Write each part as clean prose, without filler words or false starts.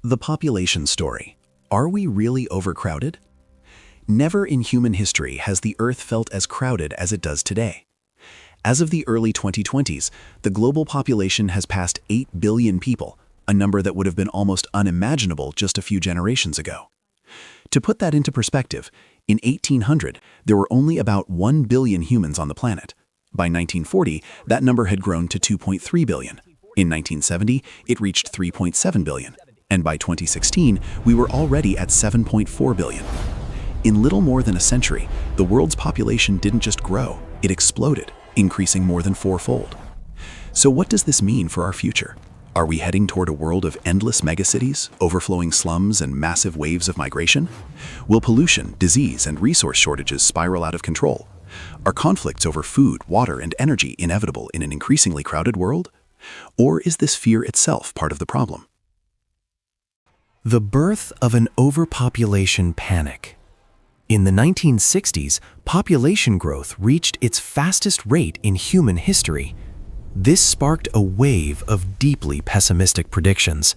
The population story. Are we really overcrowded? Never in human history has the Earth felt as crowded as it does today. As of the early 2020s, the global population has passed 8 billion people, a number that would have been almost unimaginable just a few generations ago. To put that into perspective, in 1800, there were only about 1 billion humans on the planet. By 1940, that number had grown to 2.3 billion. In 1970, it reached 3.7 billion. And by 2016, we were already at 7.4 billion. In little more than a century, the world's population didn't just grow, it exploded, increasing more than fourfold. So what does this mean for our future? Are we heading toward a world of endless megacities, overflowing slums, and massive waves of migration? Will pollution, disease, and resource shortages spiral out of control? Are conflicts over food, water, and energy inevitable in an increasingly crowded world? Or is this fear itself part of the problem? The birth of an overpopulation panic. In the 1960s, population growth reached its fastest rate in human history. This sparked a wave of deeply pessimistic predictions.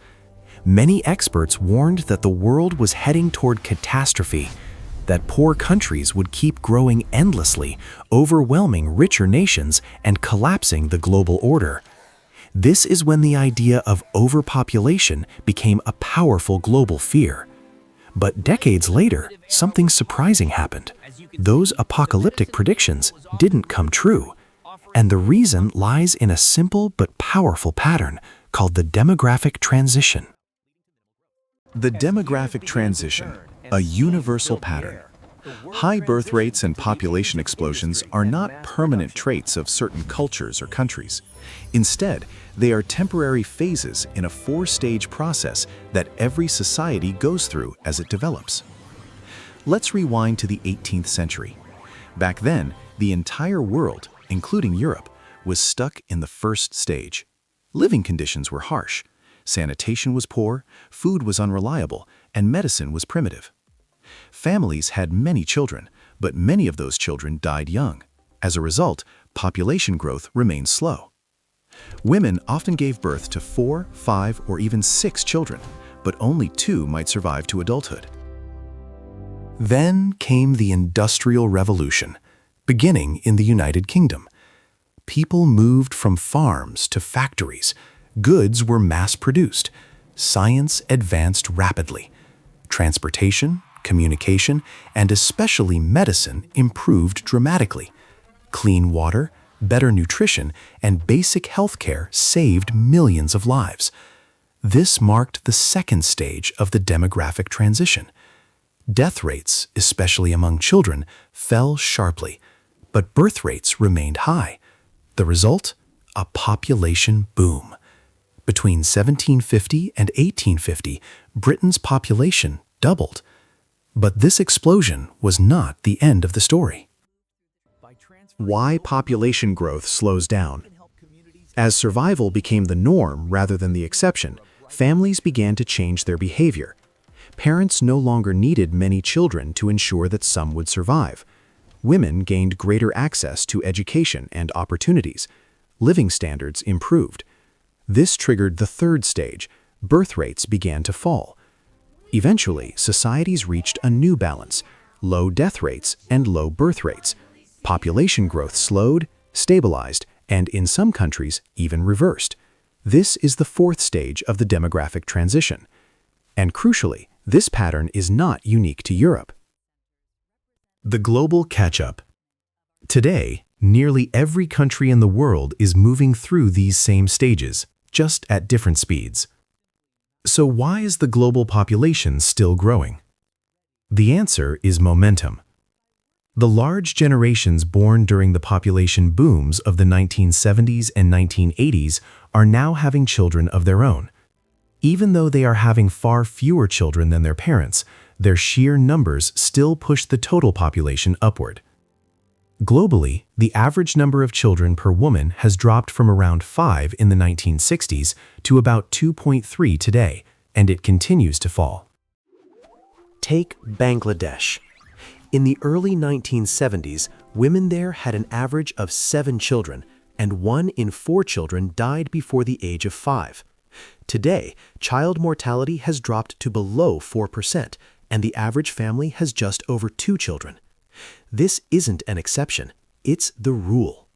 Many experts warned that the world was heading toward catastrophe, that poor countries would keep growing endlessly, overwhelming richer nations and collapsing the global order. This is when the idea of overpopulation became a powerful global fear. But decades later, something surprising happened. Those apocalyptic predictions didn't come true. And the reason lies in a simple but powerful pattern called the demographic transition. The demographic transition, a universal pattern. High birth rates and population explosions are not permanent traits of certain cultures or countries. Instead, they are temporary phases in a four-stage process that every society goes through as it develops. Let's rewind to the 18th century. Back then, the entire world, including Europe, was stuck in the first stage. Living conditions were harsh, sanitation was poor, food was unreliable, and medicine was primitive. Families had many children, but many of those children died young. As a result, population growth remained slow. Women often gave birth to 4, 5, or even 6 children, but only 2 might survive to adulthood. Then came the Industrial Revolution, beginning in the United Kingdom. People moved from farms to factories. Goods were mass-produced. Science advanced rapidly. Transportation, communication, and especially medicine improved dramatically. Clean water, better nutrition, and basic health care saved millions of lives. This marked the second stage of the demographic transition. Death rates, especially among children, fell sharply, but birth rates remained high. The result? A population boom. Between 1750 and 1850, Britain's population doubled. But this explosion was not the end of the story. Why population growth slows down. As survival became the norm rather than the exception, families began to change their behavior. Parents no longer needed many children to ensure that some would survive. Women gained greater access to education and opportunities. Living standards improved. This triggered the third stage. Birth rates began to fall. Eventually, societies reached a new balance: low death rates and low birth rates. Population growth slowed, stabilized, and in some countries, even reversed. This is the fourth stage of the demographic transition. And crucially, this pattern is not unique to Europe. The global catch-up. Today, nearly every country in the world is moving through these same stages, just at different speeds. So why is the global population still growing? The answer is momentum. The large generations born during the population booms of the 1970s and 1980s are now having children of their own. Even though they are having far fewer children than their parents, their sheer numbers still push the total population upward. Globally, the average number of children per woman has dropped from around 5 in the 1960s to about 2.3 today, and it continues to fall. Take Bangladesh. In the early 1970s, women there had an average of 7 children, and 1 in 4 children died before the age of 5. Today, child mortality has dropped to below 4%, and the average family has just over 2 children. This isn't an exception, it's the rule.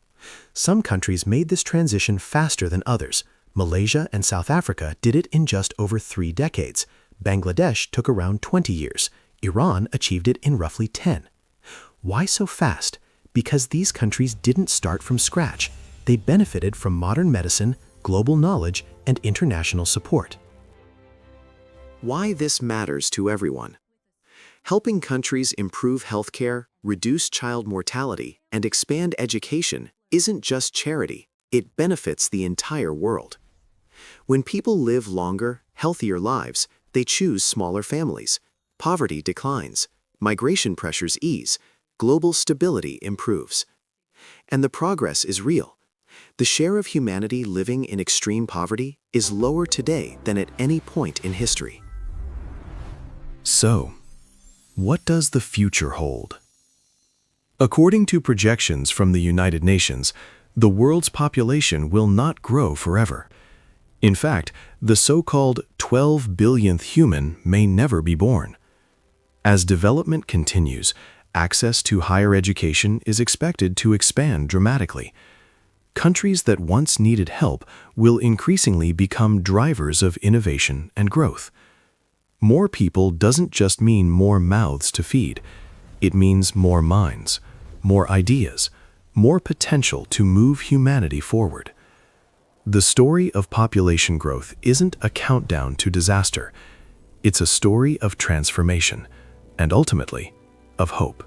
Some countries made this transition faster than others. Malaysia and South Africa did it in just over 3 decades. Bangladesh took around 20 years. Iran achieved it in roughly 10. Why so fast? Because these countries didn't start from scratch. They benefited from modern medicine, global knowledge, and international support. Why this matters to everyone. Helping countries improve healthcare, reduce child mortality, and expand education isn't just charity, it benefits the entire world. When people live longer, healthier lives, they choose smaller families. Poverty declines, migration pressures ease, global stability improves. And the progress is real. The share of humanity living in extreme poverty is lower today than at any point in history. So, what does the future hold? According to projections from the United Nations, the world's population will not grow forever. In fact, the so-called 12 billionth human may never be born. As development continues, access to higher education is expected to expand dramatically. Countries that once needed help will increasingly become drivers of innovation and growth. More people doesn't just mean more mouths to feed. It means more minds, more ideas, more potential to move humanity forward. The story of population growth isn't a countdown to disaster. It's a story of transformation and ultimately of hope.